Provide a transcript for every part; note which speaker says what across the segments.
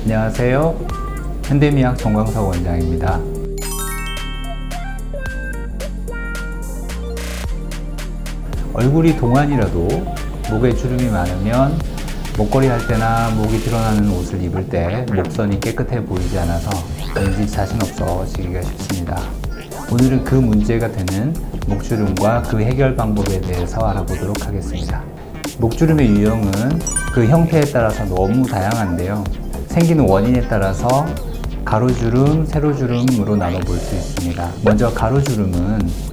Speaker 1: 안녕하세요. 현대미약 정광석 원장입니다. 얼굴이 동안이라도 목에 주름이 많으면 목걸이 할 때나 목이 드러나는 옷을 입을 때 목선이 깨끗해 보이지 않아서 왠지 자신 없어지기가 쉽습니다. 오늘은 그 문제가 되는 목주름과 그 해결 방법에 대해서 알아보도록 하겠습니다. 목주름의 유형은 그 형태에 따라서 너무 다양한데요. 생기는 원인에 따라서 가로주름, 세로주름으로 나눠볼 수 있습니다. 먼저 가로주름은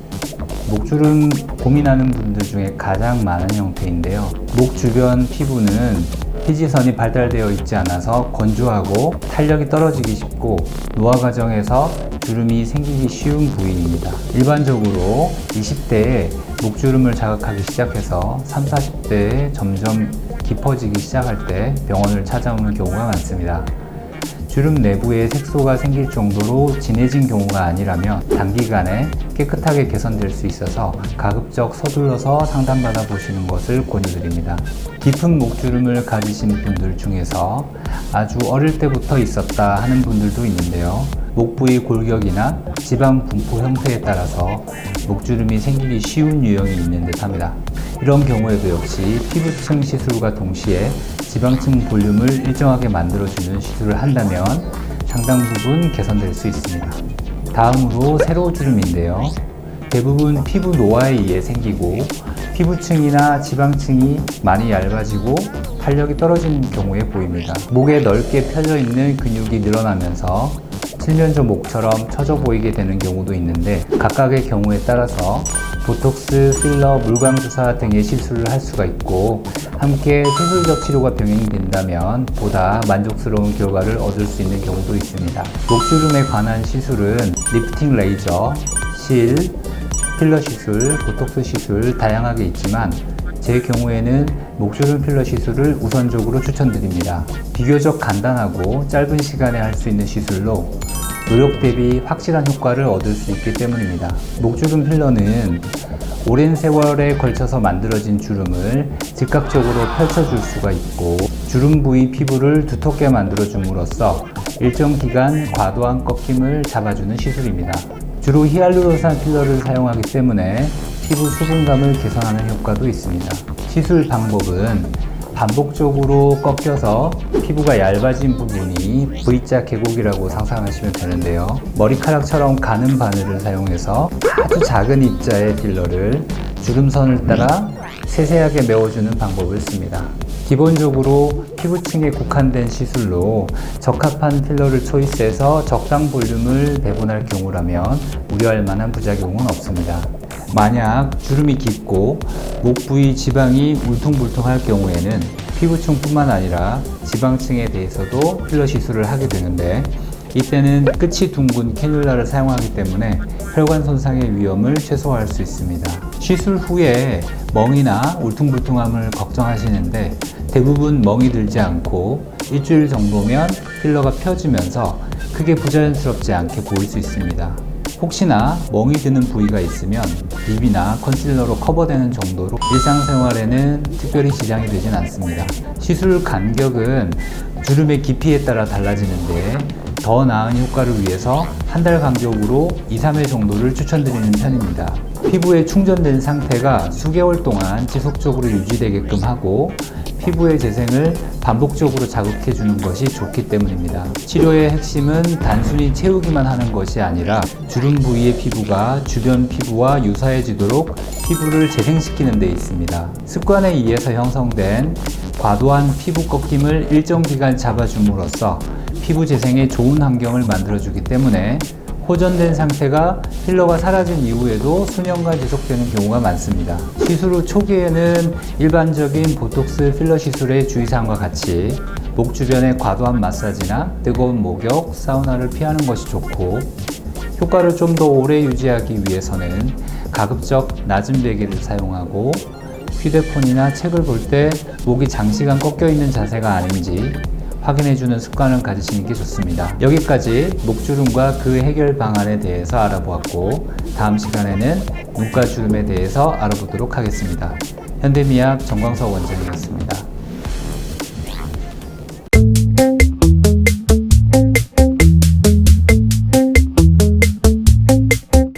Speaker 1: 목주름 고민하는 분들 중에 가장 많은 형태인데요. 목 주변 피부는 피지선이 발달되어 있지 않아서 건조하고 탄력이 떨어지기 쉽고 노화 과정에서 주름이 생기기 쉬운 부위입니다. 일반적으로 20대에 목주름을 자극하기 시작해서 30, 40대에 점점 깊어지기 시작할 때 병원을 찾아오는 경우가 많습니다. 주름 내부에 색소가 생길 정도로 진해진 경우가 아니라면 단기간에 깨끗하게 개선될 수 있어서 가급적 서둘러서 상담받아 보시는 것을 권유드립니다. 깊은 목주름을 가지신 분들 중에서 아주 어릴 때부터 있었다 하는 분들도 있는데요. 목 부위 골격이나 지방 분포 형태에 따라서 목주름이 생기기 쉬운 유형이 있는 듯 합니다. 이런 경우에도 역시 피부층 시술과 동시에 지방층 볼륨을 일정하게 만들어주는 시술을 한다면 상당 부분 개선될 수 있습니다. 다음으로 세로주름인데요. 대부분 피부 노화에 의해 생기고 피부층이나 지방층이 많이 얇아지고 탄력이 떨어지는 경우에 보입니다. 목에 넓게 펴져 있는 근육이 늘어나면서 칠면조 목처럼 처져 보이게 되는 경우도 있는데 각각의 경우에 따라서 보톡스, 필러, 물광주사 등의 시술을 할 수가 있고 함께 수술적 치료가 병행된다면 보다 만족스러운 결과를 얻을 수 있는 경우도 있습니다. 목주름에 관한 시술은 리프팅 레이저, 실, 필러 시술, 보톡스 시술 다양하게 있지만 제 경우에는 목주름 필러 시술을 우선적으로 추천드립니다. 비교적 간단하고 짧은 시간에 할 수 있는 시술로 노력 대비 확실한 효과를 얻을 수 있기 때문입니다. 목주름 필러는 오랜 세월에 걸쳐서 만들어진 주름을 즉각적으로 펼쳐줄 수가 있고 주름 부위 피부를 두텁게 만들어줌으로써 일정 기간 과도한 꺾임을 잡아주는 시술입니다. 주로 히알루론산 필러를 사용하기 때문에 피부 수분감을 개선하는 효과도 있습니다. 시술 방법은 반복적으로 꺾여서 피부가 얇아진 부분이 V자 계곡이라고 상상하시면 되는데요. 머리카락처럼 가는 바늘을 사용해서 아주 작은 입자의 필러를 주름선을 따라 세세하게 메워주는 방법을 씁니다. 기본적으로 피부층에 국한된 시술로 적합한 필러를 초이스해서 적당 볼륨을 배분할 경우라면 우려할 만한 부작용은 없습니다. 만약 주름이 깊고 목 부위 지방이 울퉁불퉁할 경우에는 피부층 뿐만 아니라 지방층에 대해서도 필러 시술을 하게 되는데 이때는 끝이 둥근 캐뉼라를 사용하기 때문에 혈관 손상의 위험을 최소화할 수 있습니다. 시술 후에 멍이나 울퉁불퉁함을 걱정하시는데 대부분 멍이 들지 않고 일주일 정도면 필러가 펴지면서 크게 부자연스럽지 않게 보일 수 있습니다. 혹시나 멍이 드는 부위가 있으면 립이나 컨실러로 커버되는 정도로 일상생활에는 특별히 지장이 되진 않습니다. 시술 간격은 주름의 깊이에 따라 달라지는데 더 나은 효과를 위해서 한 달 간격으로 2-3회 정도를 추천드리는 편입니다. 피부에 충전된 상태가 수개월 동안 지속적으로 유지되게끔 하고 피부의 재생을 반복적으로 자극해 주는 것이 좋기 때문입니다. 치료의 핵심은 단순히 채우기만 하는 것이 아니라 주름 부위의 피부가 주변 피부와 유사해지도록 피부를 재생시키는 데 있습니다. 습관에 의해서 형성된 과도한 피부 꺾임을 일정 기간 잡아줌으로써 피부 재생에 좋은 환경을 만들어주기 때문에 호전된 상태가 필러가 사라진 이후에도 수년간 지속되는 경우가 많습니다. 시술 후 초기에는 일반적인 보톡스 필러 시술의 주의사항과 같이 목 주변의 과도한 마사지나 뜨거운 목욕, 사우나를 피하는 것이 좋고 효과를 좀 더 오래 유지하기 위해서는 가급적 낮은 베개를 사용하고 휴대폰이나 책을 볼 때 목이 장시간 꺾여 있는 자세가 아닌지 확인해주는 습관을 가지시는 게 좋습니다. 여기까지 목주름과 그 해결 방안에 대해서 알아보았고 다음 시간에는 눈가 주름에 대해서 알아보도록 하겠습니다. 현대미약 정광석 원장이었습니다.